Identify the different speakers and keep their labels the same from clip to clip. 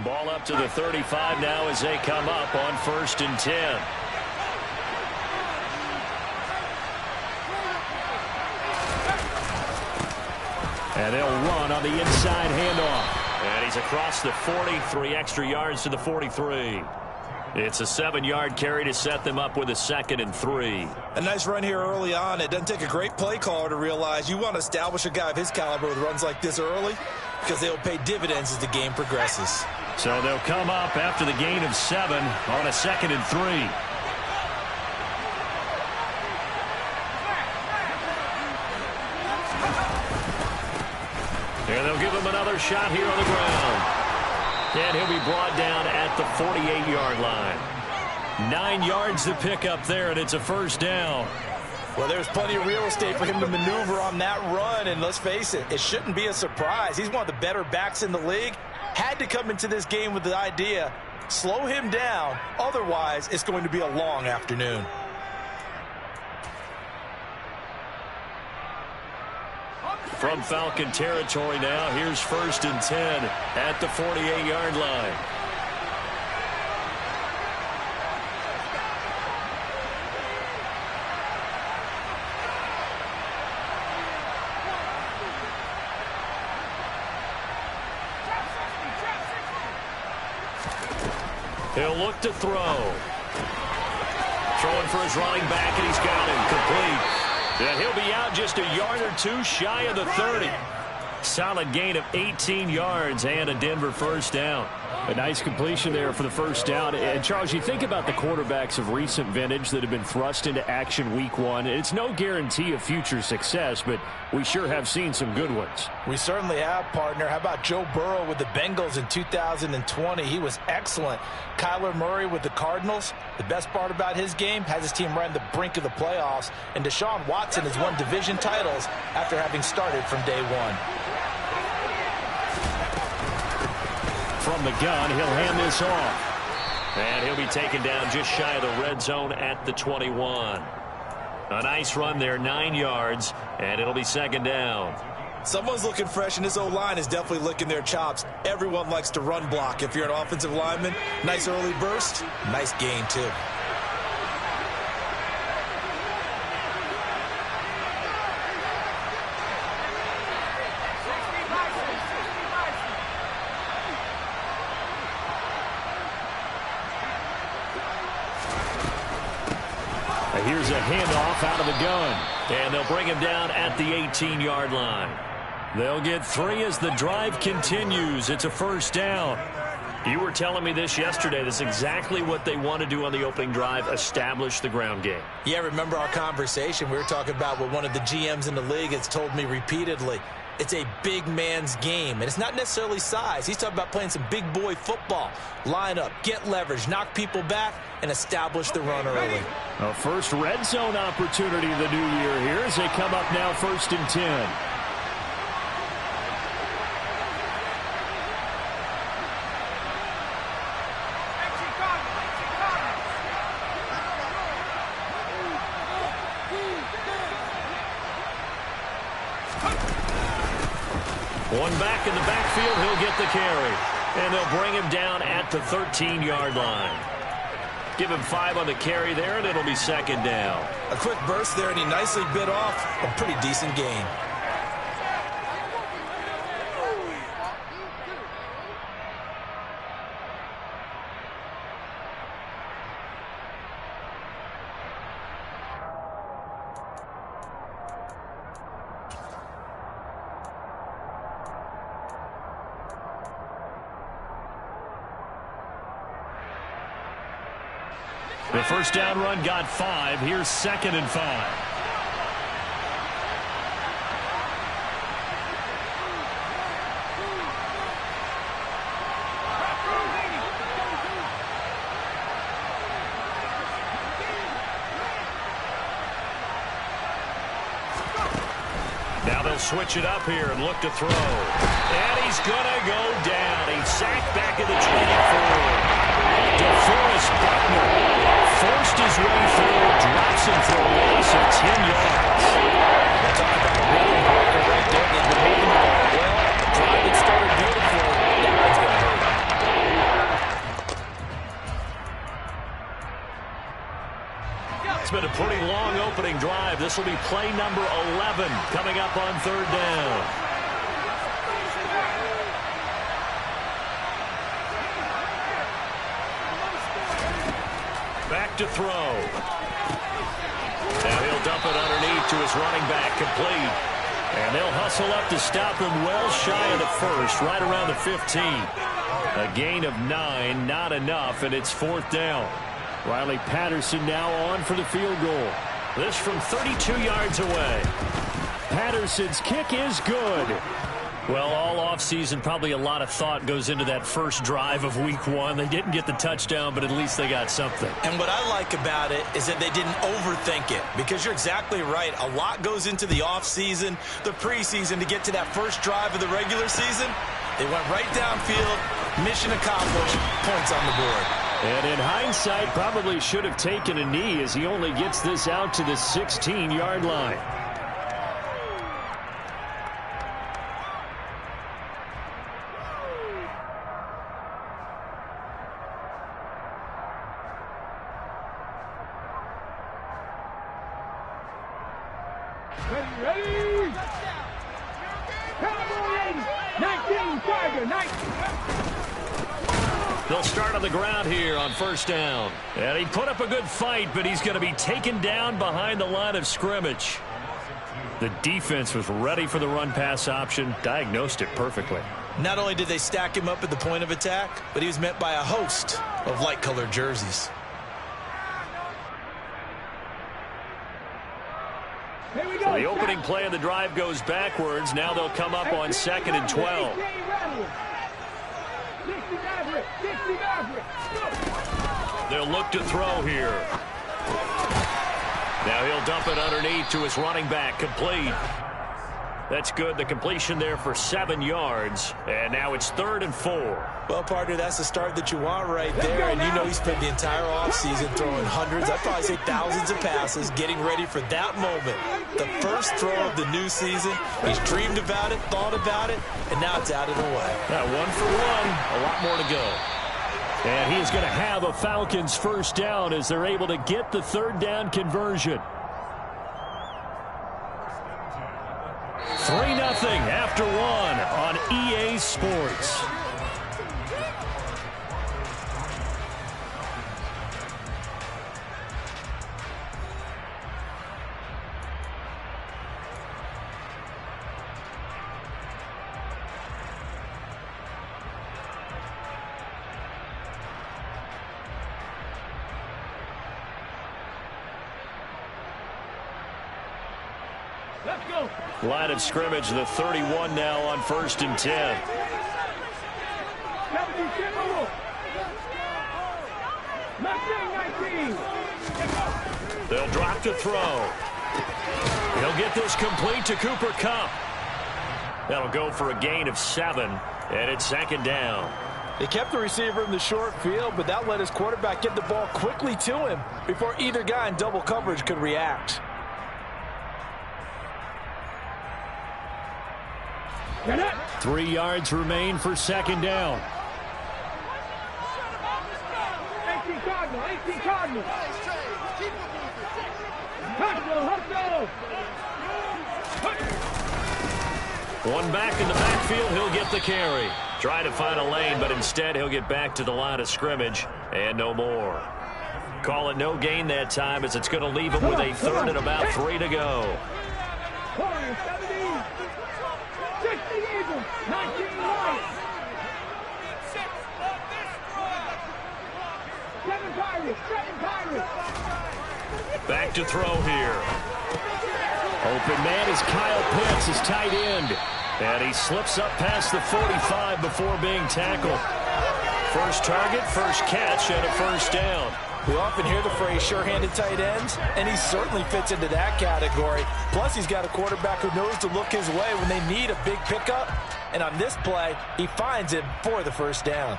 Speaker 1: Ball up to the 35 now as they come up on 1st and 10. And they'll run on the inside handoff. And he's across the 40, 3 extra yards to the 43. It's a 7-yard carry to set them up with a 2nd and 3.
Speaker 2: A nice run here early on. It doesn't take a great play caller to realize you want to establish a guy of his caliber with runs like this early because they'll pay dividends as the game progresses.
Speaker 1: So they'll come up after the gain of 7 on a 2nd and 3. And they'll give him another shot here on the ground. And he'll be brought down at the 48-yard line. 9 yards to pick up there, and it's a 1st down.
Speaker 2: Well, there's plenty of real estate for him to maneuver on that run, and let's face it, it shouldn't be a surprise. He's one of the better backs in the league. Had to come into this game with the idea, slow him down, otherwise it's going to be a long afternoon.
Speaker 1: From Falcon territory now, here's 1st and 10 at the 48-yard line. He'll look to throw. Throwing for his running back, and he's got him complete. Yeah, he'll be out just a yard or 2 shy of the 30. Solid gain of 18 yards and a Denver 1st down.
Speaker 3: A nice completion there for the 1st down. And, Charles, you think about the quarterbacks of recent vintage that have been thrust into action week 1. It's no guarantee of future success, but we sure have seen some good ones.
Speaker 2: We certainly have, partner. How about Joe Burrow with the Bengals in 2020? He was excellent. Kyler Murray with the Cardinals. The best part about his game, has his team right on the brink of the playoffs. And Deshaun Watson has won division titles after having started from day 1.
Speaker 1: From the gun, he'll hand this off. And he'll be taken down just shy of the red zone at the 21. A nice run there, 9 yards, and it'll be 2nd down.
Speaker 2: Someone's looking fresh, and this O-line is definitely licking their chops. Everyone likes to run block. If you're an offensive lineman, nice early burst, nice gain, too.
Speaker 1: Here's a handoff out of the gun. And they'll bring him down at the 18-yard line. They'll get 3 as the drive continues. It's a 1st down. You were telling me this yesterday. That's exactly what they want to do on the opening drive, establish the ground game.
Speaker 2: Yeah, remember our conversation. We were talking about what one of the GMs in the league has told me repeatedly. It's a big man's game, and it's not necessarily size. He's talking about playing some big boy football. Line up, get leverage, knock people back, and establish the run early.
Speaker 3: A first red zone opportunity of the new year here as they come up now 1st and 10.
Speaker 1: One back in the backfield, he'll get the carry. And they'll bring him down at the 13-yard line. Give him 5 on the carry there, and it'll be 2nd down.
Speaker 2: A quick burst there, and he nicely bit off a pretty decent gain.
Speaker 1: The 1st down run got 5. Here's 2nd and 5. Now they'll switch it up here and look to throw. And he's going to go down. He's sacked back at the 24. DeForest Buckner forced his way through, drops him for a loss of 10 yards.
Speaker 2: We're talking about a rhythm breaker right there. They've been moving the ball well. The drive had started beautifully. That one's going to hurt.
Speaker 1: pretty long opening drive. This will be play number 11 coming up on third down. Back to throw. Now he'll dump it underneath to his running back, complete. And they'll hustle up to stop him well shy of the first, right around the 15. A gain of 9, not enough, and it's fourth down. Riley Patterson now on for the field goal. This from 32 yards away. Patterson's kick is good. Well, all offseason, probably a lot of thought goes into that first drive of week 1. They didn't get the touchdown, but at least they got something.
Speaker 2: And what I like about it is that they didn't overthink it, because you're exactly right. A lot goes into the offseason, the preseason, to get to that first drive of the regular season. They went right downfield, mission accomplished, points on the board.
Speaker 3: And in hindsight, probably should have taken a knee as he only gets this out to the 16-yard line.
Speaker 4: Ready? Cowboys, 19, Tiger, 19.
Speaker 1: They'll start on the ground here on first down. And he put up a good fight, but he's going to be taken down behind the line of scrimmage. The defense was ready for the run-pass option, diagnosed it perfectly.
Speaker 2: Not only did they stack him up at the point of attack, but he was met by a host of light-colored jerseys.
Speaker 1: So the opening play of the drive goes backwards. Now they'll come up on 2nd and 12. They'll look to throw here. Now he'll dump it underneath to his running back, complete. That's good. The completion there for 7 yards. And now it's 3rd and 4.
Speaker 2: Well, partner, that's the start that you want right there. And you know he spent the entire offseason throwing hundreds, I'd probably say thousands of passes, getting ready for that moment. The first throw of the new season. He's dreamed about it, thought about it, and now it's out of the way.
Speaker 1: Now 1 for 1. A lot more to go.
Speaker 3: And he is going to have a Falcons first down as they're able to get the third down conversion. 3-0 after 1 on EA Sports.
Speaker 4: Let's go.
Speaker 1: Line of scrimmage, the 31 now on 1st and 10. They'll drop to throw. He'll get this complete to Cooper Kupp. That'll go for a gain of 7, and it's 2nd down.
Speaker 2: They kept the receiver in the short field, but that let his quarterback get the ball quickly to him before either guy in double coverage could react.
Speaker 3: 3 yards remain for 2nd down.
Speaker 4: 18 Cardinal, 18 Cardinal. Hustle.
Speaker 1: One back in the backfield, he'll get the carry. Try to find a lane, but instead he'll get back to the line of scrimmage and no more. Call it no gain that time, as it's going to leave him with a 3rd and about 3 to go.
Speaker 4: 60 Eagles, 19 Lions. 7 Pirates.
Speaker 1: Back to throw here.
Speaker 3: Open man is Kyle Pitts, his tight end.
Speaker 1: And he slips up past the 45 before being tackled. First target, first catch, and a first down.
Speaker 2: We often hear the phrase sure-handed tight ends, and he certainly fits into that category. Plus, he's got a quarterback who knows to look his way when they need a big pickup. And on this play, he finds him for the first down.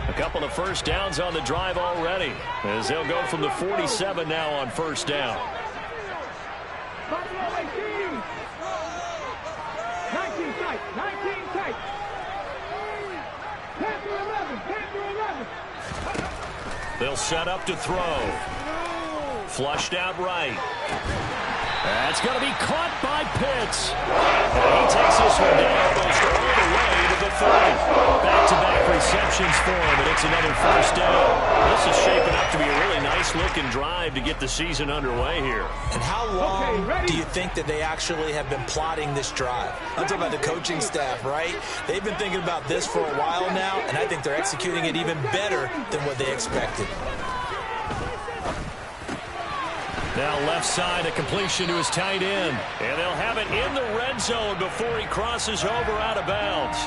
Speaker 1: A couple of first downs on the drive already, as they'll go from the 47 now on first down.
Speaker 4: 19 tight. 10
Speaker 1: They'll set up to throw. Flushed out right.
Speaker 3: That's going to be caught by Pitts. And he takes this one down almost all the way to the 30. Back-to-back receptions for him, and it's another first down.
Speaker 1: This is shaping up to be a really nice-looking drive to get the season underway here.
Speaker 2: And how long do you think that they actually have been plotting this drive? I'm talking about the coaching staff, right? They've been thinking about this for a while now, and I think they're executing it even better than what they expected.
Speaker 1: Now left side, a completion to his tight end. And they'll have it in the red zone before he crosses over out of bounds.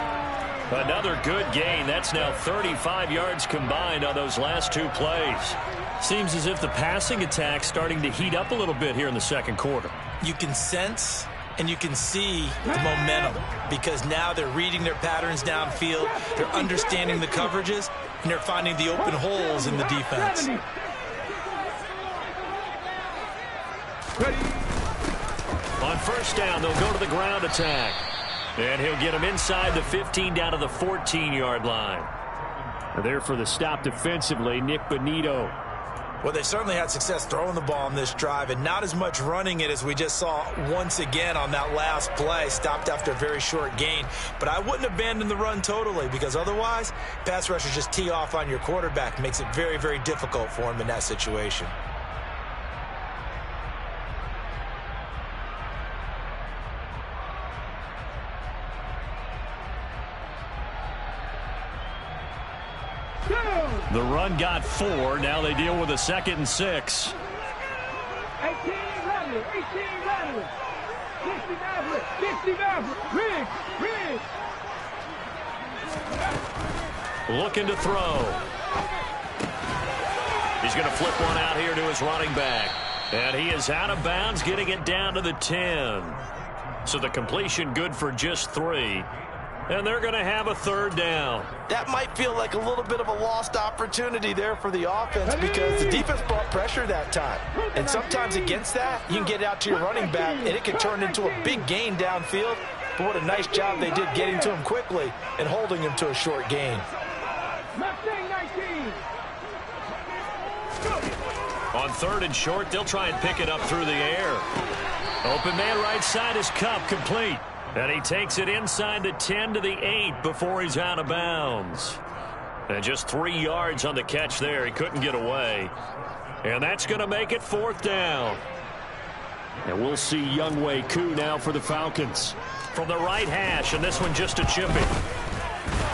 Speaker 1: Another good gain. That's now 35 yards combined on those last two plays. Seems as if the passing attack's starting to heat up a little bit here in the second quarter.
Speaker 2: You can sense and you can see the momentum because now they're reading their patterns downfield. They're understanding the coverages, and they're finding the open holes in the defense.
Speaker 1: On first down, they'll go to the ground attack. And he'll get him inside the 15 down to the 14-yard line.
Speaker 3: There for the stop defensively, Nick Bonito.
Speaker 2: Well, they certainly had success throwing the ball on this drive, and not as much running it as we just saw once again on that last play. Stopped after a very short gain. But I wouldn't abandon the run totally because otherwise, pass rushers just tee off on your quarterback. Makes it very, very difficult for him in that situation.
Speaker 1: The run got 4. Now they deal with a 2nd and 6.
Speaker 4: 18 Rattler, 18 Rattler, 60 Rattler, 60 Rattler, Riggs.
Speaker 1: Looking to throw. He's going to flip one out here to his running back. And he is out of bounds, getting it down to the 10. So the completion good for just 3. And they're going to have a 3rd down.
Speaker 2: That might feel like a little bit of a lost opportunity there for the offense because the defense brought pressure that time. And sometimes against that, you can get out to your running back, and it can turn into a big gain downfield. But what a nice job they did getting to him quickly and holding him to a short gain.
Speaker 1: On 3rd and short, they'll try and pick it up through the air. Open man right side is Kupp, complete. And he takes it inside the 10 to the 8 before he's out of bounds. And just 3 yards on the catch there. He couldn't get away. And that's going to make it 4th down.
Speaker 3: And we'll see Younghoe Koo now for the Falcons.
Speaker 1: From the right hash, and this one just a chipping.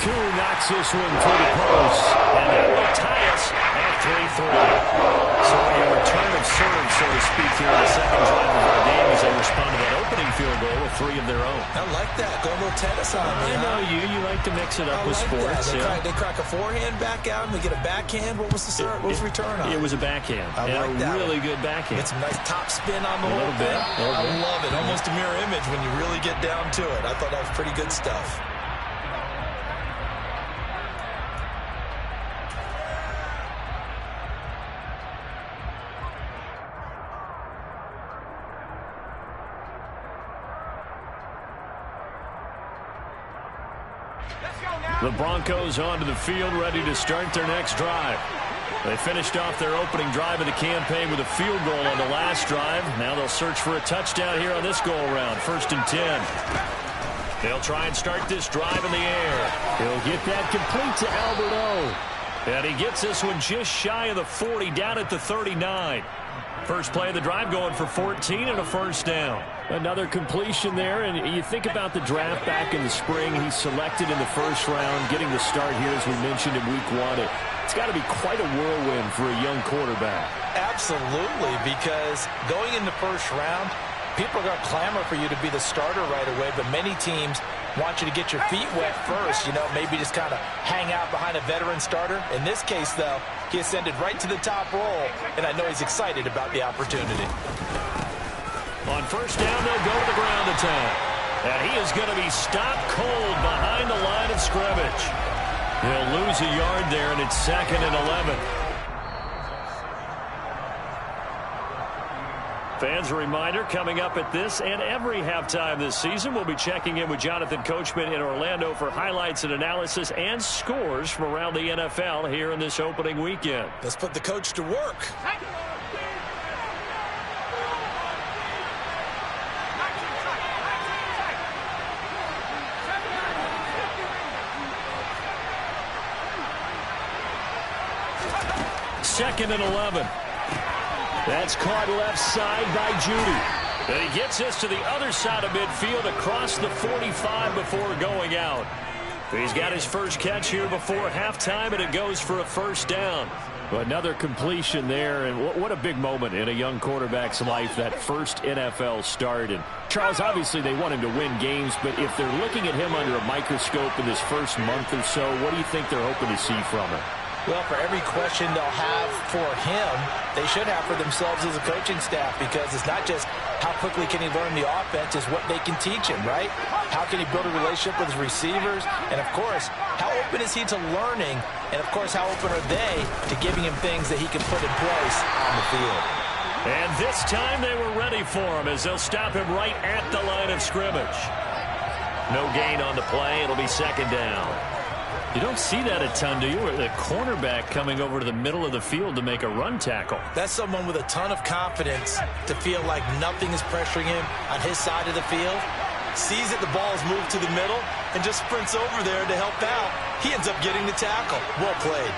Speaker 3: Koo knocks this one through the post.
Speaker 1: And that will tie us at 3-3. So a return of serve, so to speak, here in the second drive of our game as they respond to that opening field goal with 3 of their own.
Speaker 2: I like that. Go a little tennis on me.
Speaker 1: I know you like to mix it up with sports.
Speaker 2: They crack a forehand back out and they get a backhand. What was the serve? What was the return on?
Speaker 1: It was a backhand.
Speaker 2: I like that.
Speaker 1: Really good backhand.
Speaker 2: Get some nice top spin on the whole thing. I love it. Almost a mirror image when you really get down to it. I thought that was pretty good stuff.
Speaker 1: The Broncos onto the field, ready to start their next drive. They finished off their opening drive of the campaign with a field goal on the last drive. Now they'll search for a touchdown here on this go-around. 1st and 10. They'll try and start this drive in the air.
Speaker 3: He'll get that complete to Albert O.
Speaker 1: And he gets this one just shy of the 40, down at the 39. First play of the drive going for 14 and a 1st down.
Speaker 3: Another completion there, and you think about the draft back in the spring. He's selected in the 1st round, getting the start here, as we mentioned in week 1. It's got to be quite a whirlwind for a young quarterback.
Speaker 2: Absolutely, because going in the 1st round, people are going to clamor for you to be the starter right away, but many teams want you to get your feet wet first, maybe just kind of hang out behind a veteran starter. In this case, though, he ascended right to the top roll, and I know he's excited about the opportunity.
Speaker 1: On 1st down, they'll go to the ground attack. And he is going to be stopped cold behind the line of scrimmage. He'll lose a yard there, and it's 2nd and 11. Fans, a reminder, coming up at this and every halftime this season, we'll be checking in with Jonathan Coachman in Orlando for highlights and analysis and scores from around the NFL here in this opening weekend.
Speaker 2: Let's put the coach to work.
Speaker 1: Second and 11. That's caught left side by Judy. And he gets this to the other side of midfield across the 45 before going out. He's got his first catch here before halftime, and it goes for a first down.
Speaker 3: Another completion there, and what a big moment in a young quarterback's life, that first NFL start. And Charles, obviously they want him to win games, but if they're looking at him under a microscope in this first month or so, what do you think they're hoping to see from him?
Speaker 2: Well, for every question they'll have for him, they should have for themselves as a coaching staff, because it's not just how quickly can he learn the offense, it's what they can teach him, right? How can he build a relationship with his receivers? And, of course, how open is he to learning? And, of course, how open are they to giving him things that he can put in place on the field?
Speaker 1: And this time they were ready for him as they'll stop him right at the line of scrimmage. No gain on the play. It'll be second down. You don't see that a ton, do you? The cornerback coming over to the middle of the field to make a run tackle.
Speaker 2: That's someone with a ton of confidence to feel like nothing is pressuring him on his side of the field. Sees that the ball is moved to the middle and just sprints over there to help out. He ends up getting the tackle. Well played.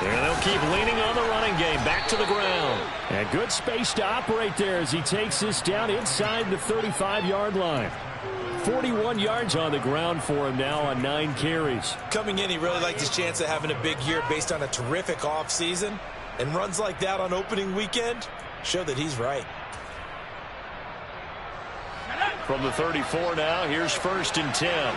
Speaker 1: There they'll keep leaning on the running game. Back to the ground.
Speaker 3: And good space to operate there as he takes this down inside the 35-yard line. 41 yards on the ground for him now on 9 carries.
Speaker 2: Coming in, he really liked his chance of having a big year based on a terrific offseason. And runs like that on opening weekend show that he's right.
Speaker 1: From the 34 now, here's first and 10.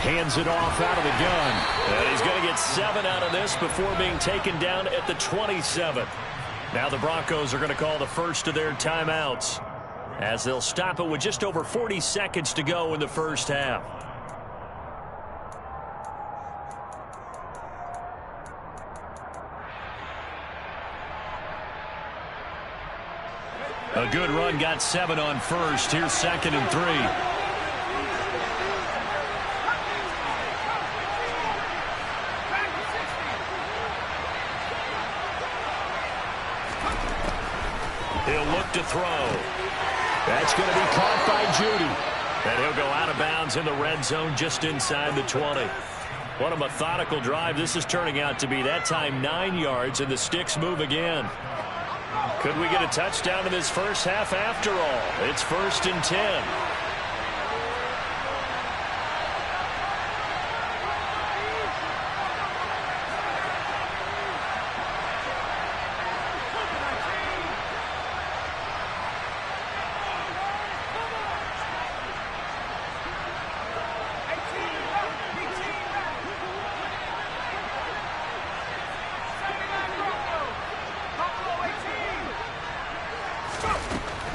Speaker 1: Hands it off out of the gun. And he's going to get 7 out of this before being taken down at the 27. Now the Broncos are going to call the first of their timeouts as they'll stop it with just over 40 seconds to go in the first half. A good run, got 7 on first. Here's second and 3. He'll look to throw. That's going to be caught by Judy. And he'll go out of bounds in the red zone just inside the 20. What a methodical drive this is turning out to be. That time 9 yards, and the sticks move again. Could we get a touchdown in this first half after all? It's first and 10.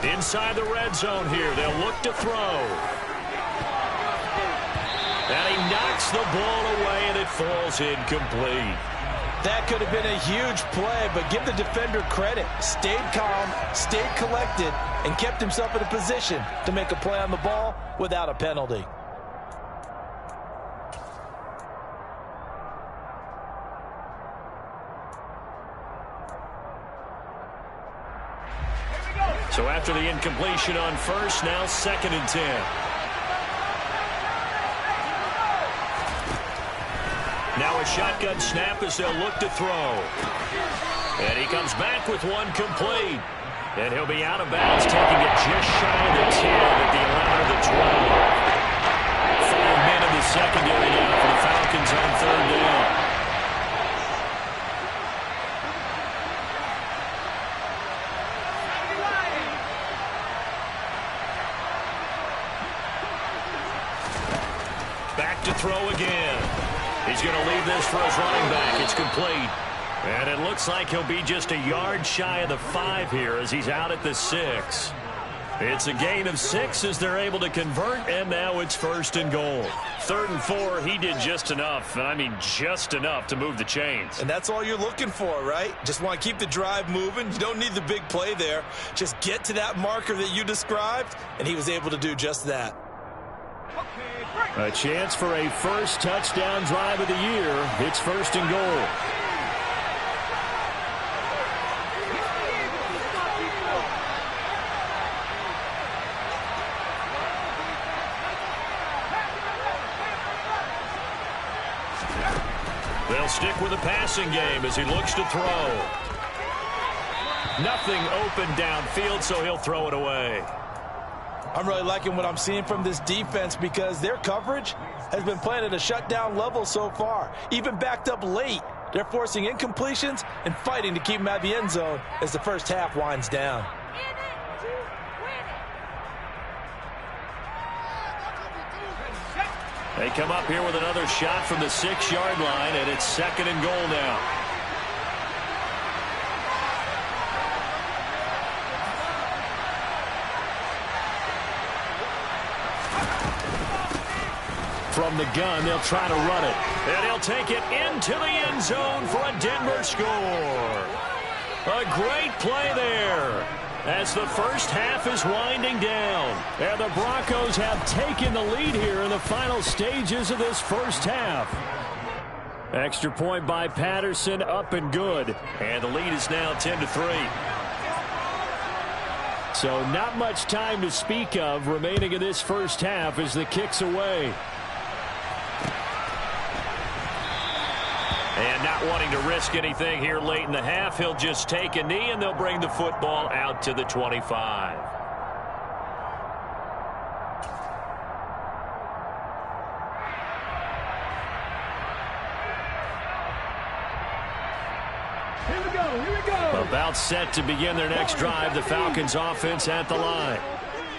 Speaker 1: Inside the red zone here. They'll look to throw. And he knocks the ball away, and it falls incomplete.
Speaker 2: That could have been a huge play, but give the defender credit. Stayed calm, stayed collected, and kept himself in a position to make a play on the ball without a penalty.
Speaker 1: So after the incompletion on first, now second and 10. Now a shotgun snap as they'll look to throw. And he comes back with one complete. And he'll be out of bounds, taking it just shy of the 10 at the 11 of the 12. 5 men in the secondary now for the Falcons on third down. Back to throw again. He's going to leave this for his running back. It's complete. And it looks like he'll be just a yard shy of the 5 here as he's out at the 6. It's a gain of 6 as they're able to convert, and now it's 1st and goal.
Speaker 3: 3rd and 4, he did just enough, and I mean just enough to move the chains.
Speaker 2: And that's all you're looking for, right? Just want to keep the drive moving. You don't need the big play there. Just get to that marker that you described, and he was able to do just that.
Speaker 3: A chance for a first touchdown drive of the year. It's 1st and goal.
Speaker 1: They'll stick with the passing game as he looks to throw. Nothing open downfield, so he'll throw it away.
Speaker 2: I'm really liking what I'm seeing from this defense because their coverage has been playing at a shutdown level so far. Even backed up late, they're forcing incompletions and fighting to keep them out of the end zone as the first half winds down.
Speaker 1: They come up here with another shot from the 6-yard line, and it's 2nd and goal now.
Speaker 3: From the gun, they'll try to run it.
Speaker 1: And he'll take it into the end zone for a Denver score. A great play there as the first half is winding down.
Speaker 3: And the Broncos have taken the lead here in the final stages of this first half. Extra point by Patterson, up and good.
Speaker 1: And the lead is now 10-3.
Speaker 3: So not much time to speak of remaining in this first half as the kick's away.
Speaker 1: And not wanting to risk anything here late in the half, he'll just take a knee, and they'll bring the football out to the 25.
Speaker 4: Here we go, here we go.
Speaker 1: About set to begin their next drive, the Falcons offense at the line.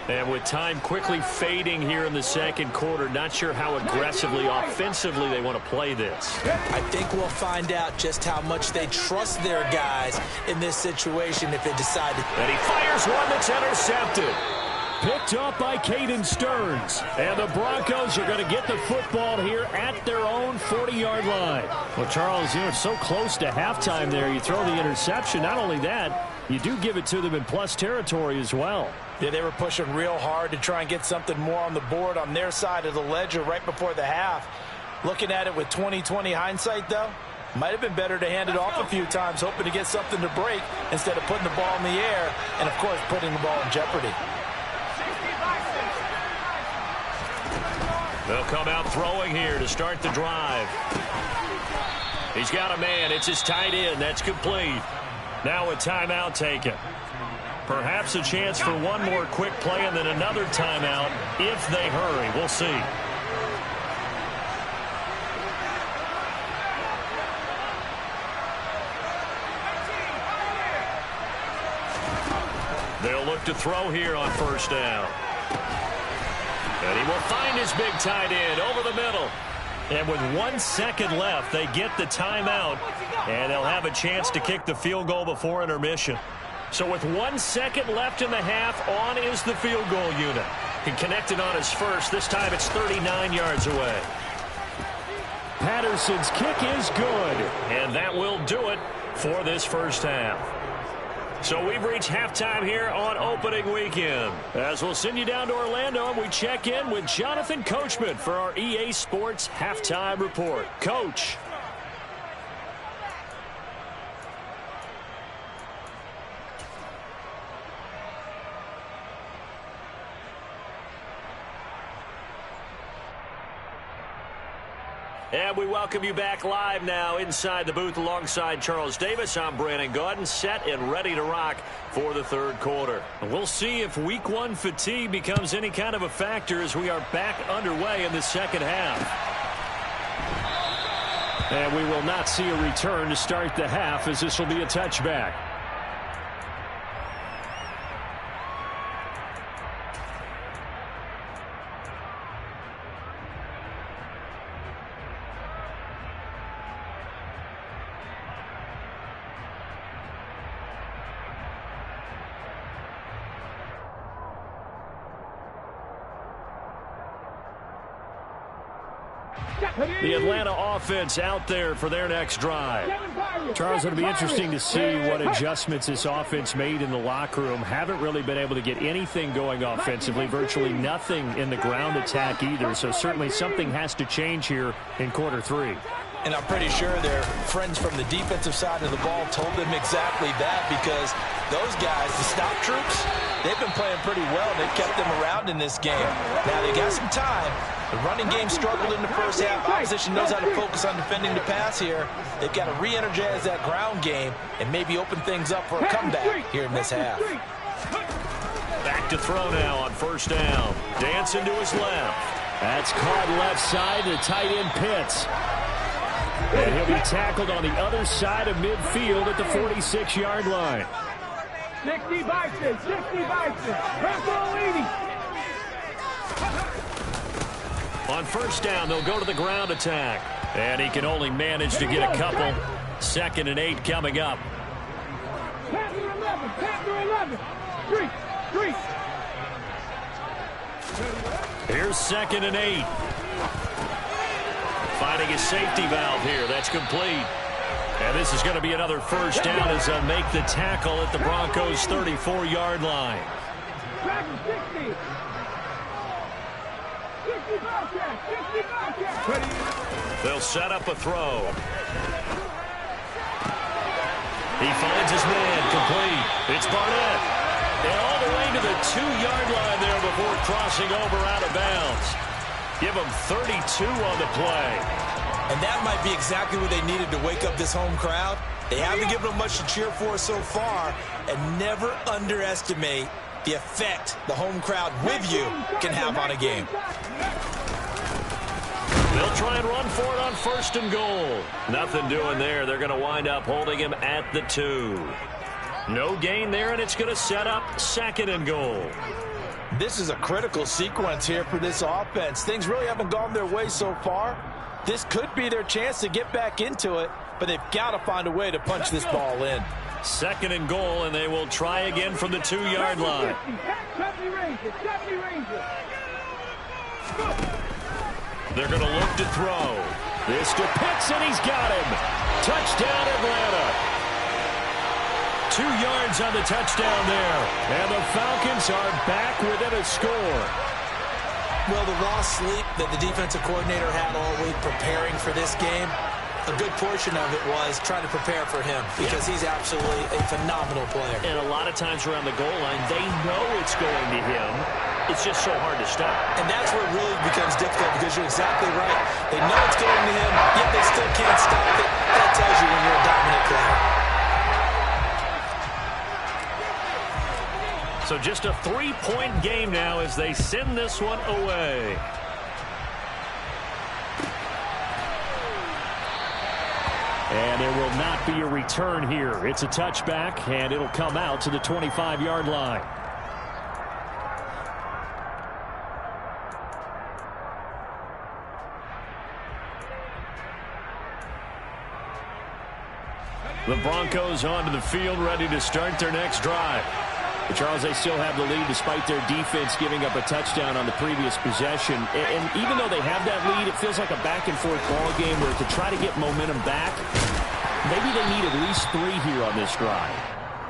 Speaker 1: And with time quickly fading here in the second quarter, not sure how aggressively, offensively they want to play this.
Speaker 2: I think we'll find out just how much they trust their guys in this situation if they decide to.
Speaker 1: And he fires one that's intercepted.
Speaker 3: Picked up by Caden Stearns. And the Broncos are going to get the football here at their own 40-yard line. Well, Charles, it's so close to halftime there. You throw the interception. Not only that, you do give it to them in plus territory as well.
Speaker 2: Yeah, they were pushing real hard to try and get something more on the board on their side of the ledger right before the half. Looking at it with 20/20 hindsight, though, might have been better to hand it off a few times, hoping to get something to break instead of putting the ball in the air and, of course, putting the ball in jeopardy.
Speaker 1: They'll come out throwing here to start the drive. He's got a man. It's his tight end. That's complete. Now a timeout taken. Perhaps a chance for one more quick play and then another timeout if they hurry. We'll see. They'll look to throw here on first down. And he will find his big tight end over the middle. And with 1 second left, they get the timeout, and they'll have a chance to kick the field goal before intermission. So with 1 second left in the half, on is the field goal unit. He connected on his first. This time it's 39 yards away.
Speaker 3: Patterson's kick is good.
Speaker 1: And that will do it for this first half. So we've reached halftime here on opening weekend. As we'll send you down to Orlando, and we check in with Jonathan Coachman for our EA Sports Halftime Report. Coach. And we welcome you back live now inside the booth alongside Charles Davis. I'm Brandon Gaudin, set and ready to rock for the third quarter. We'll see if week one fatigue becomes any kind of a factor as we are back underway in the second half.
Speaker 3: And we will not see a return to start the half as this will be a touchback.
Speaker 1: The Atlanta offense out there for their next drive.
Speaker 3: Charles, it'll be interesting to see what adjustments this offense made in the locker room. Haven't really been able to get anything going offensively, virtually nothing in the ground attack either. So certainly something has to change here in quarter three.
Speaker 2: And I'm pretty sure their friends from the defensive side of the ball told them exactly that, because those guys, the stop troops, they've been playing pretty well. They've kept them around in this game. Now they got some time. The running game struggled in the first half. Opposition knows how to focus on defending the pass here. They've got to re-energize that ground game and maybe open things up for a comeback here in this half.
Speaker 1: Back to throw now on first down. Dancing to his left.
Speaker 3: That's caught left side. The tight end Pitts. And he'll be tackled on the other side of midfield at the 46-yard line.
Speaker 4: 60 boxes, 60 boxes.
Speaker 1: On first down, they'll go to the ground attack. And he can only manage to get a couple. 2nd and 8 coming up.
Speaker 4: Panther 11, Panther 11. 3.
Speaker 1: Here's 2nd and 8. Finding his safety valve here. That's complete. And this is going to be another first down as they'll make the tackle at the Broncos' 34-yard line.
Speaker 4: 60. 60 Bobcats.
Speaker 1: They'll set up a throw. He finds his man, complete. It's Barnett. And all the way to the 2-yard line there before crossing over out of bounds. Give them 32 on the play.
Speaker 2: And that might be exactly what they needed to wake up this home crowd. They haven't given them much to cheer for so far. And never underestimate the effect the home crowd with you can have on a game.
Speaker 1: They'll try and run for it on 1st and goal. Nothing doing there. They're going to wind up holding him at the 2. No gain there, and it's going to set up 2nd and goal.
Speaker 2: This is a critical sequence here for this offense. Things really haven't gone their way so far. This could be their chance to get back into it, but they've got to find a way to punch this ball in.
Speaker 1: 2nd and goal, and they will try again from the 2-yard line. They're going to look to throw. This to Pitts, and he's got him. Touchdown, Atlanta. 2 yards on the touchdown there. And the Falcons are back within a score.
Speaker 2: Well, the lost sleep that the defensive coordinator had all week preparing for this game, a good portion of it was trying to prepare for him, because he's absolutely a phenomenal player.
Speaker 1: And a lot of times around the goal line, they know it's going to him. It's just so hard to stop.
Speaker 2: And that's where it really becomes difficult, because you're exactly right. They know it's going to him, yet they still can't stop it. That tells you when you're a dominant player.
Speaker 1: So just a 3-point game now as they send this one away.
Speaker 3: And there will not be a return here. It's a touchback, and it'll come out to the 25-yard line.
Speaker 1: The Broncos onto the field, ready to start their next drive.
Speaker 3: But Charles, they still have the lead despite their defense giving up a touchdown on the previous possession. And even though they have that lead, it feels like a back-and-forth ball game where to try to get momentum back, maybe they need at least 3 here on this drive.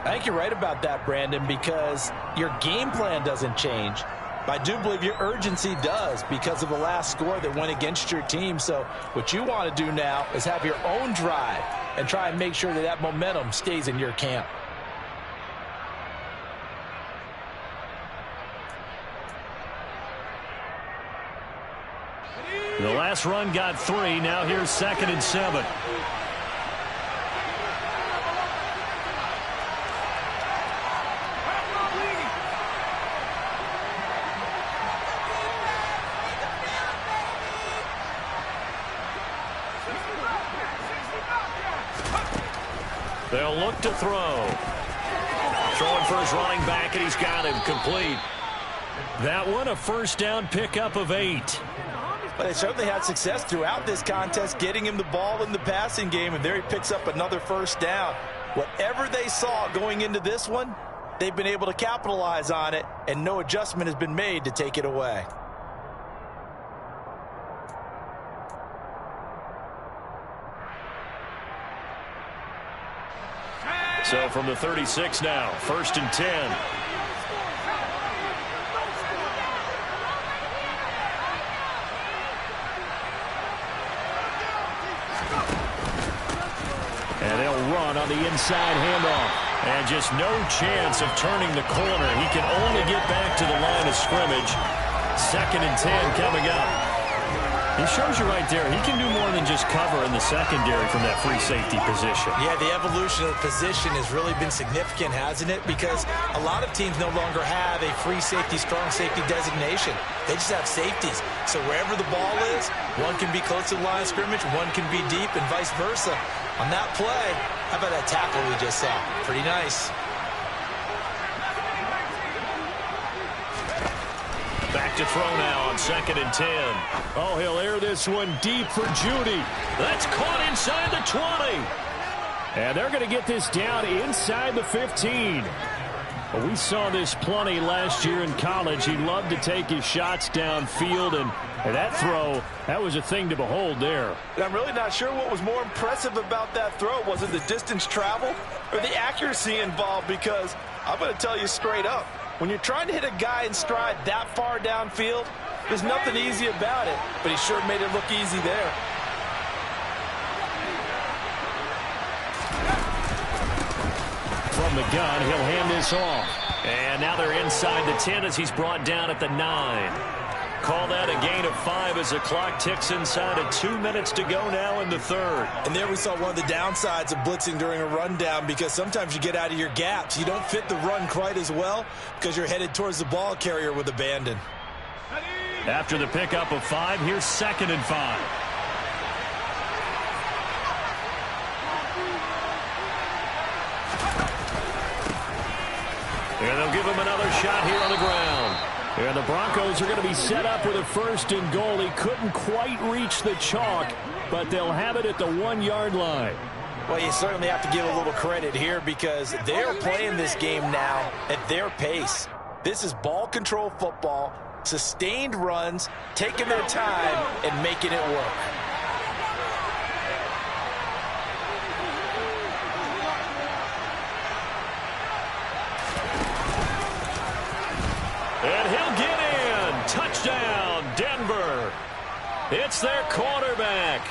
Speaker 2: I think you're right about that, Brandon, because your game plan doesn't change. But I do believe your urgency does, because of the last score that went against your team. So what you want to do now is have your own drive and try and make sure that that momentum stays in your camp.
Speaker 1: The last run got 3. Now here's 2nd and 7. They'll look to throw. Throwing for his running back, and he's got him complete. That one, a first down pickup of 8.
Speaker 2: But they certainly had success throughout this contest, getting him the ball in the passing game, and there he picks up another first down. Whatever they saw going into this one, they've been able to capitalize on it, and no adjustment has been made to take it away.
Speaker 1: So from the 36 now, 1st and 10.
Speaker 3: And they'll run on the inside handoff. And just no chance of turning the corner. He can only get back to the line of scrimmage. 2nd and 10 coming up. He shows you right there, he can do more than just cover in the secondary from that free safety position.
Speaker 2: Yeah, the evolution of the position has really been significant, hasn't it? Because a lot of teams no longer have a free safety, strong safety designation. They just have safeties. So wherever the ball is, one can be close to the line of scrimmage, one can be deep, and vice versa. On that play, how about that tackle we just saw? Pretty nice.
Speaker 1: Back to throw now on 2nd and 10.
Speaker 3: Oh, he'll air this one deep for Judy.
Speaker 1: That's caught inside the 20.
Speaker 3: And they're going to get this down inside the 15. Well, we saw this plenty last year in college. He loved to take his shots downfield, and that throw, that was a thing to behold there.
Speaker 5: And I'm really not sure what was more impressive about that throw. Was it the distance traveled or the accuracy involved? Because I'm going to tell you straight up, when you're trying to hit a guy in stride that far downfield, there's nothing easy about it. But he sure made it look easy there.
Speaker 3: From the gun, he'll hand this off.
Speaker 1: And now they're inside the 10 as he's brought down at the 9. Call that a gain of 5 as the clock ticks inside of 2 minutes to go now in the 3rd.
Speaker 2: And there we saw one of the downsides of blitzing during a rundown, because sometimes you get out of your gaps. You don't fit the run quite as well because you're headed towards the ball carrier with abandon.
Speaker 1: After the pickup of 5, here's 2nd and 5. And they'll give him another shot here on the ground.
Speaker 3: And the Broncos are going to be set up with a 1st and goal. He couldn't quite reach the chalk, but they'll have it at the 1-yard line.
Speaker 2: Well, you certainly have to give a little credit here, because they're playing this game now at their pace. This is ball control football, sustained runs, taking their time and making it work.
Speaker 1: And he'll get in. Touchdown, Denver. It's their quarterback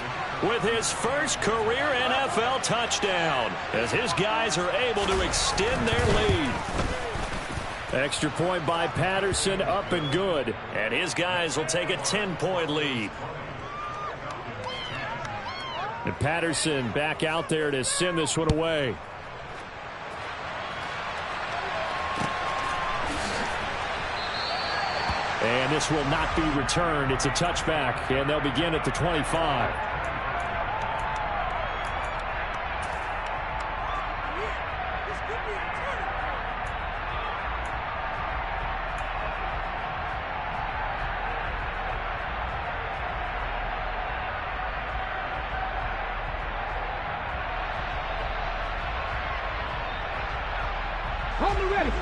Speaker 1: with his first career NFL touchdown as his guys are able to extend their lead.
Speaker 3: Extra point by Patterson, up and good.
Speaker 1: And his guys will take a 10-point lead.
Speaker 3: And Patterson back out there to send this one away. And this will not be returned. It's a touchback, and they'll begin at the 25.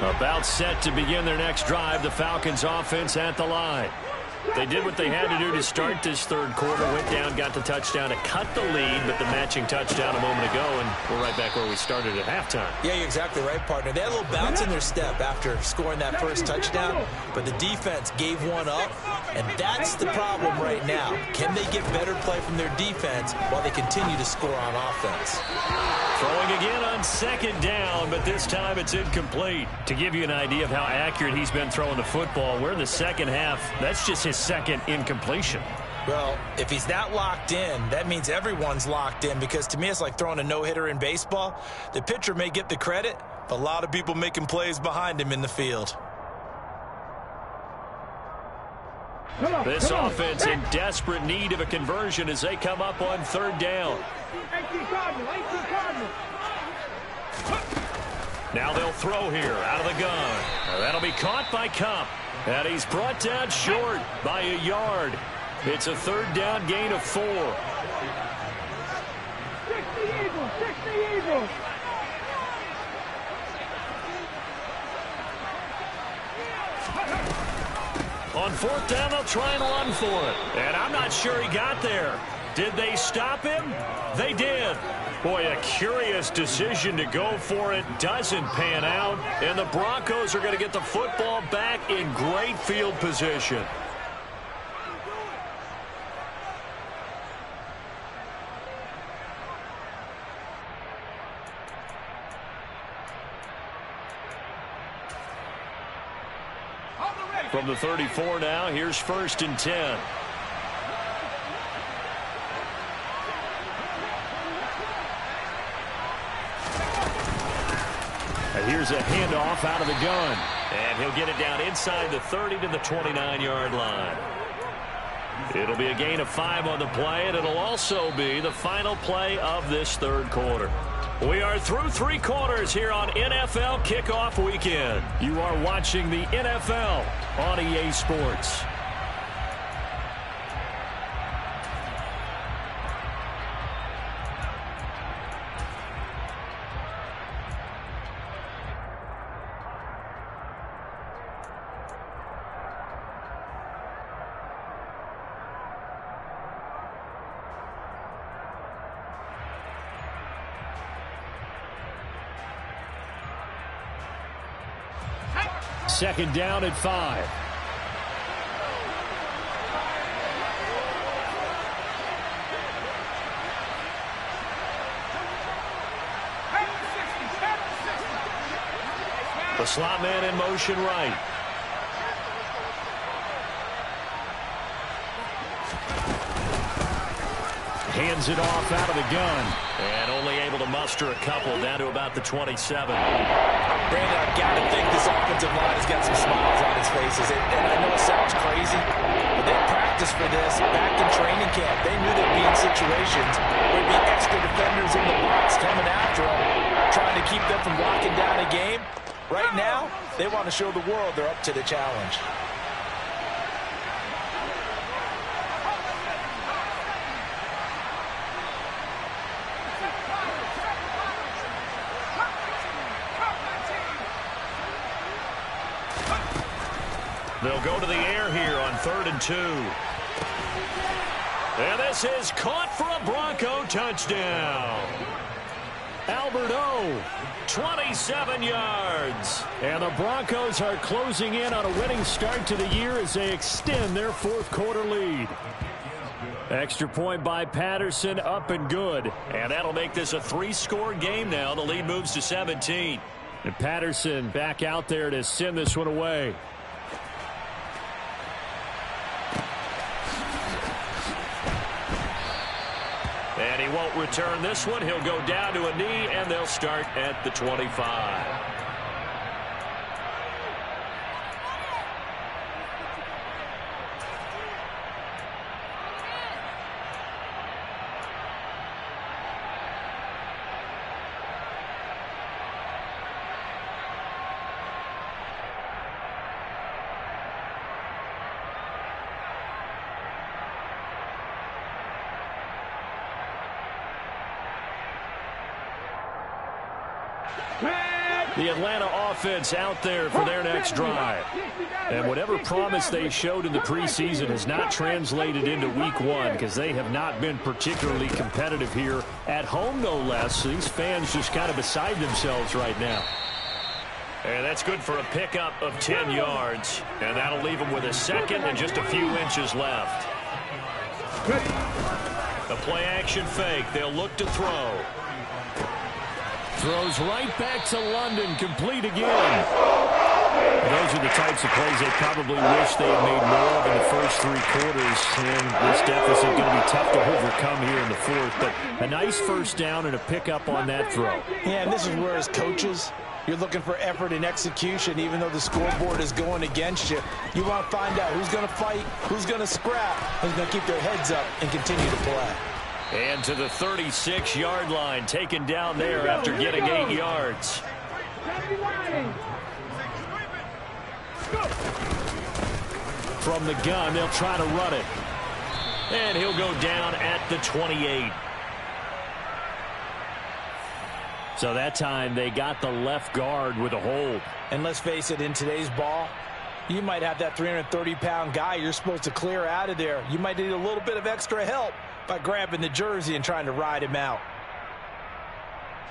Speaker 3: About set to begin their next drive. The Falcons offense at the line. They did what they had to do to start this 3rd quarter. Went down, got the touchdown to cut the lead, but the matching touchdown a moment ago, and we're right back where we started at halftime.
Speaker 2: Yeah, you're exactly right, partner. They had a little bounce in their step after scoring that first touchdown, but the defense gave one up, and that's the problem right now. Can they get better play from their defense while they continue to score on offense?
Speaker 1: Throwing again on 2nd down, but this time it's incomplete. To give you an idea of how accurate he's been throwing the football, we're in the 2nd half. That's just his 2nd incompletion.
Speaker 2: Well, if he's not locked in, that means everyone's locked in, because to me it's like throwing a no-hitter in baseball. The pitcher may get the credit, but a lot of people making plays behind him in the field.
Speaker 1: This offense in desperate need of a conversion as they come up on 3rd down. Now they'll throw here out of the gun. That'll be caught by Cup. And he's brought down short by a yard. It's a 3rd down gain of 4.
Speaker 4: 60 Eagles, 60 Eagles.
Speaker 1: On 4th down, they'll try and run for it. And I'm not sure he got there. Did they stop him? They did. Boy, a curious decision to go for it. Doesn't pan out. And the Broncos are going to get the football back in great field position. From the 34 now, here's 1st and 10. And here's a handoff out of the gun. And he'll get it down inside the 30 to the 29-yard line. It'll be a gain of 5 on the play, and it'll also be the final play of this 3rd quarter. We are through 3 quarters here on NFL Kickoff Weekend. You are watching the NFL on EA Sports. Second down at 5. The slot man in motion right. Hands it off out of the gun. And only able to muster a couple down to about the 27.
Speaker 2: Brandon, I've got to think this offensive line has got some smiles on its faces. And I know it sounds crazy, but they practiced for this back in training camp. They knew they'd be in situations where there'd be extra defenders in the box coming after them, trying to keep them from locking down a game. Right now, they want to show the world they're up to the challenge.
Speaker 1: They'll go to the air here on 3rd and 2. And this is caught for a Bronco touchdown. Albert O, 27 yards. And the Broncos are closing in on a winning start to the year as they extend their 4th quarter lead. Extra point by Patterson, up and good. And that'll make this a 3-score game now. The lead moves to 17. And Patterson back out there to send this one away. And he won't return this one. He'll go down to a knee, and they'll start at the 25. The Atlanta offense out there for their next drive. And whatever promise they showed in the preseason has not translated into week 1 because they have not been particularly competitive here at home, no less. These fans just kind of beside themselves right now. And that's good for a pickup of 10 yards. And that'll leave them with a second and just a few inches left. A play action fake. They'll look to throw. Throws right back to London, complete again. Those are the types of plays they probably wish they had made more of in the first 3 quarters. And this deficit going to be tough to overcome here in the 4th. But a nice first down and a pickup on that throw.
Speaker 2: Yeah, and this is where as coaches, you're looking for effort and execution, even though the scoreboard is going against you. You want to find out who's going to fight, who's going to scrap, who's going to keep their heads up and continue to play.
Speaker 1: And to the 36-yard line, taken down there after getting 8 yards. From the gun, they'll try to run it. And he'll go down at the 28. So that time they got the left guard with a hold.
Speaker 2: And let's face it, in today's ball, you might have that 330-pound guy you're supposed to clear out of there. You might need a little bit of extra help by grabbing the jersey and trying to ride him out.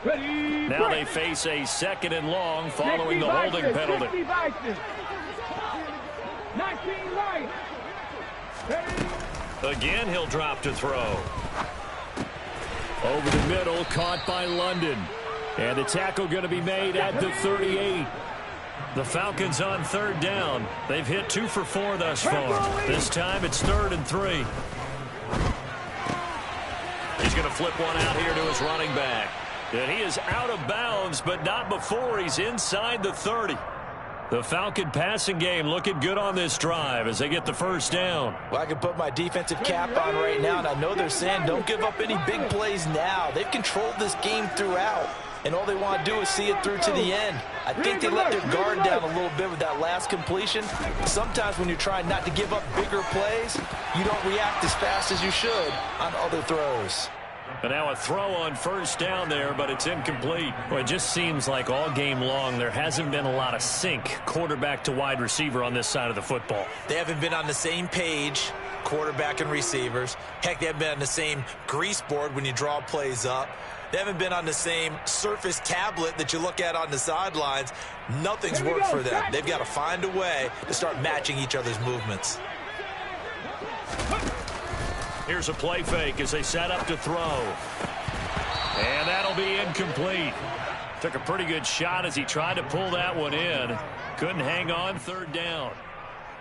Speaker 1: Now they face a 2nd and long following the holding penalty.
Speaker 4: 19 right.
Speaker 1: Again, he'll drop to throw.
Speaker 3: Over the middle, caught by London. And the tackle going to be made at the 38.
Speaker 1: The Falcons on 3rd down. They've hit 2 for 4 thus far. This time it's 3rd and 3. He's going to flip one out here to his running back. And he is out of bounds, but not before he's inside the 30. The Falcon passing game looking good on this drive as they get the 1st down.
Speaker 2: Well, I can put my defensive cap on right now, and I know they're saying don't give up any big plays now. They've controlled this game throughout, and all they want to do is see it through to the end. I think they let their guard down a little bit with that last completion. Sometimes when you're trying not to give up bigger plays, you don't react as fast as you should on other throws.
Speaker 1: And now a throw on 1st down there, but it's incomplete.
Speaker 3: Well, it just seems like all game long there hasn't been a lot of sync quarterback to wide receiver on this side of the football.
Speaker 2: They haven't been on the same page, quarterback and receivers. Heck, they haven't been on the same grease board when you draw plays up. They haven't been on the same surface tablet that you look at on the sidelines. Nothing's worked for them. They've got to find a way to start matching each other's movements.
Speaker 1: Here's a play fake as they set up to throw. And that'll be incomplete. Took a pretty good shot as he tried to pull that one in. Couldn't hang on 3rd down.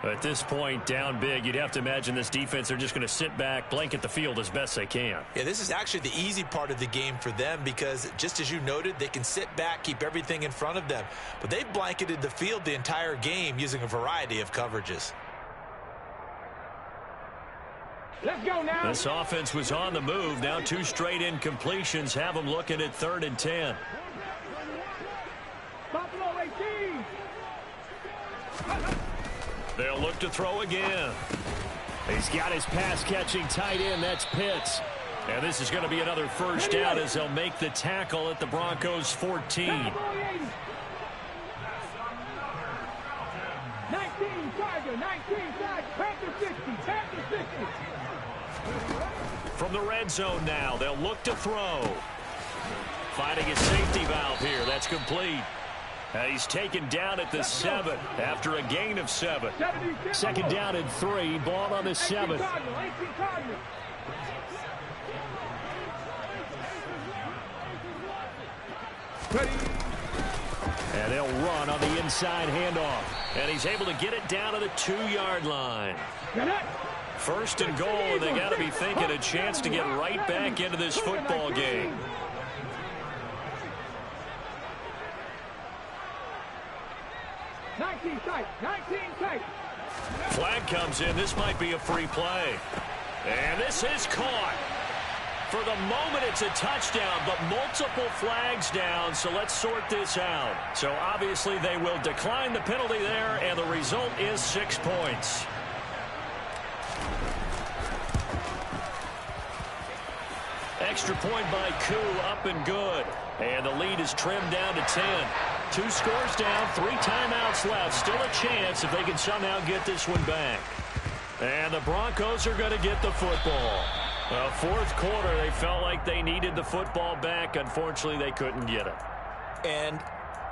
Speaker 1: At this point, down big, you'd have to imagine this defense, they're just going to sit back, blanket the field as best they can.
Speaker 2: Yeah, this is actually the easy part of the game for them because, just as you noted, they can sit back, keep everything in front of them. But they've blanketed the field the entire game using a variety of coverages.
Speaker 4: Let's go now.
Speaker 1: This offense was on the move. Now 2 straight incompletions have them looking at 3rd and 10.
Speaker 4: Buffalo 18.
Speaker 1: They'll look to throw again.
Speaker 3: He's got his pass-catching tight end. That's Pitts.
Speaker 1: And this is going to be another 1st down as they'll make the tackle at the Broncos 14.
Speaker 4: 19 Tiger, 19 Tiger, Panther 60, Panther 60.
Speaker 1: From the red zone now, they'll look to throw. Finding a safety valve here. That's complete. He's taken down at the 7 after a gain of 7.
Speaker 3: 2nd down and 3. Ball on the 7. And they'll run on the inside handoff.
Speaker 1: And he's able to get it down to the 2-yard line. 1st and goal, and they got to be thinking a chance to get right back into this football game. Flag comes in. This might be a free play. And this is caught. For the moment, it's a touchdown, but multiple flags down, so let's sort this out. So obviously they will decline the penalty there, and the result is 6 points. Extra point by Koo, up and good. And the lead is trimmed down to 10. 2 scores down, 3 timeouts left. Still a chance if they can somehow get this one back. And the Broncos are going to get the football. Well, 4th quarter, they felt like they needed the football back. Unfortunately, they couldn't get it.
Speaker 2: And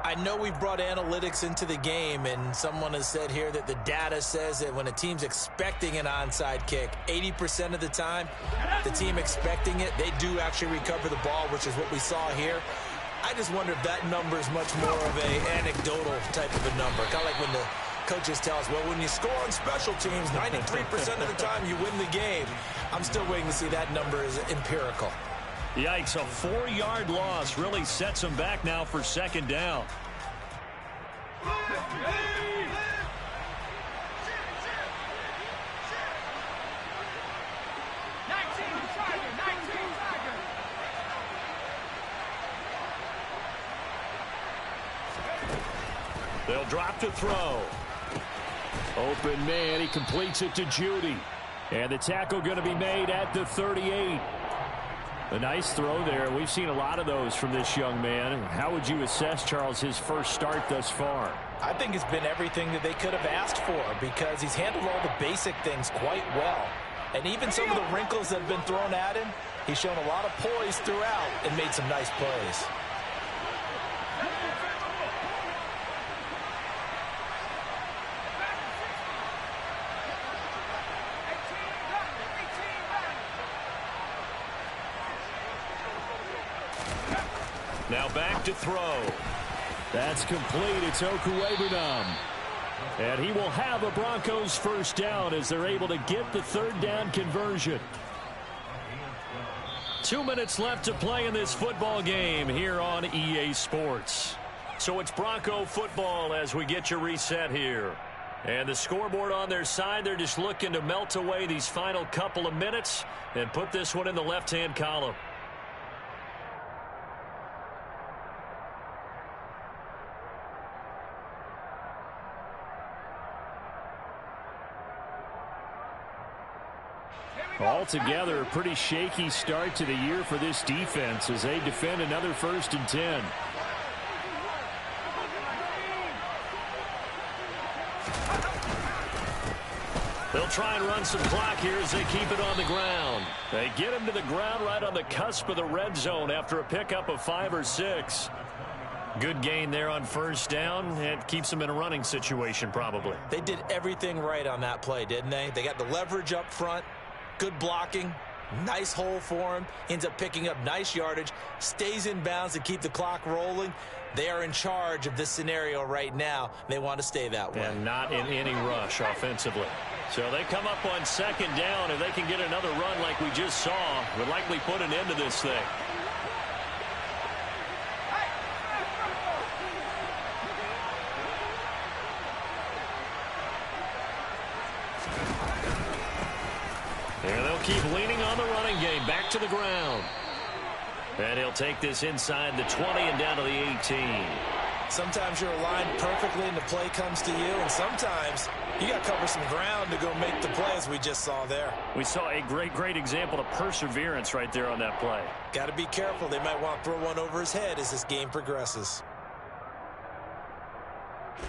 Speaker 2: I know we've brought analytics into the game, and someone has said here that the data says that when a team's expecting an onside kick, 80% of the time, the team expecting it, they do actually recover the ball, which is what we saw here. I just wonder if that number is much more of a anecdotal type of a number. Kind of like when the coaches tell us, well, when you score on special teams, 93% of the time you win the game. I'm still waiting to see that number is empirical.
Speaker 1: Yikes, a 4-yard loss really sets them back now for 2nd down. They'll drop to throw.
Speaker 3: Open man, he completes it to Judy. And the tackle going to be made at the 38. A nice throw there. We've seen a lot of those from this young man. How would you assess, Charles, his first start thus far?
Speaker 2: I think it's been everything that they could have asked for because he's handled all the basic things quite well. And even some of the wrinkles that have been thrown at him, he's shown a lot of poise throughout and made some nice plays.
Speaker 1: Now back to throw.
Speaker 3: That's complete. It's Okuwebunam. And he will have a Broncos first down as they're able to get the third down conversion.
Speaker 1: 2 minutes left to play in this football game here on EA Sports. So it's Bronco football as we get you reset here. And the scoreboard on their side, they're just looking to melt away these final couple of minutes and put this one in the left-hand column.
Speaker 3: Altogether, a pretty shaky start to the year for this defense as they defend another 1st and 10.
Speaker 1: They'll try and run some clock here as they keep it on the ground. They get him to the ground right on the cusp of the red zone after a pickup of 5 or 6. Good gain there on first down. It keeps them in a running situation probably.
Speaker 2: They did everything right on that play, didn't they? They got the leverage up front, good blocking, nice hole for him, ends up picking up nice yardage, stays in bounds to keep the clock rolling. They are in charge of this scenario right now. They want to stay that way.
Speaker 1: And not in any rush offensively. So they come up on second down. If they can get another run like we just saw, would likely put an end to this thing. And they'll keep leaning on the running game. Back to the ground. And he'll take this inside the 20 and down to the 18.
Speaker 2: Sometimes you're aligned perfectly and the play comes to you, and sometimes you got to cover some ground to go make the play, as we just saw there.
Speaker 3: We saw a great example of perseverance right there on that play.
Speaker 2: Got to be careful. They might want to throw one over his head as this game progresses.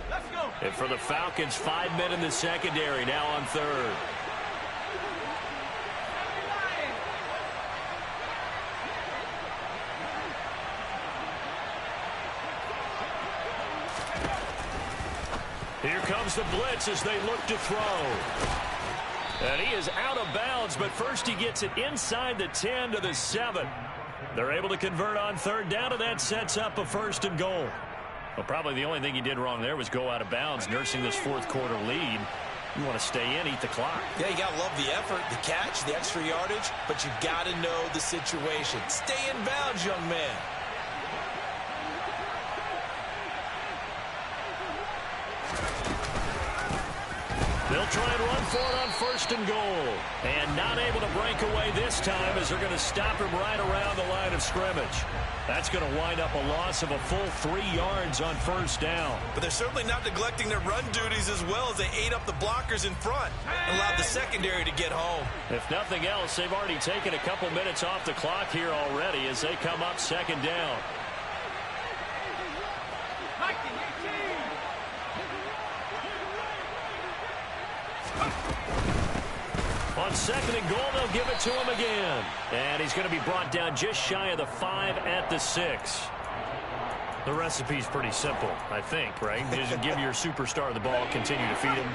Speaker 4: Let's go.
Speaker 1: And for the Falcons, 5 men in the secondary, now on third. Here comes the blitz as they look to throw. And he is out of bounds, but first he gets it inside the 10 to the 7. They're able to convert on third down, and that sets up a 1st and goal. Well, probably the only thing he did wrong there was go out of bounds, nursing this 4th quarter lead. You want to stay in, eat the clock.
Speaker 2: Yeah, you got to love the effort, the catch, the extra yardage, but you got to know the situation. Stay in bounds, young man.
Speaker 1: They'll try and run for it on 1st and goal. And not able to break away this time as they're going to stop him right around the line of scrimmage. That's going to wind up a loss of a full 3 yards on 1st down.
Speaker 5: But they're certainly not neglecting their run duties as well as they ate up the blockers in front and allowed the secondary to get home.
Speaker 1: If nothing else, they've already taken a couple minutes off the clock here already as they come up 2nd down. On 2nd and goal, they'll give it to him again. And he's going to be brought down just shy of the 5 at the 6. The recipe's pretty simple, I think, right? Just give your superstar the ball, continue to feed him.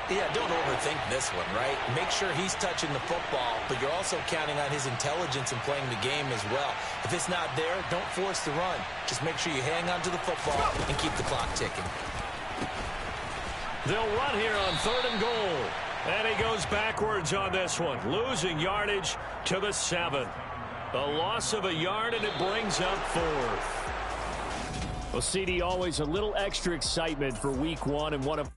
Speaker 2: Yeah, don't overthink this one, right? Make sure he's touching the football, but you're also counting on his intelligence in playing the game as well. If it's not there, don't force the run. Just make sure you hang on to the football and keep the clock ticking.
Speaker 1: They'll run here on 3rd and goal. And he goes backwards on this one, losing yardage to the 7. A loss of a yard, and it brings up 4th.
Speaker 3: Well, CD, always a little extra excitement for week 1 and one of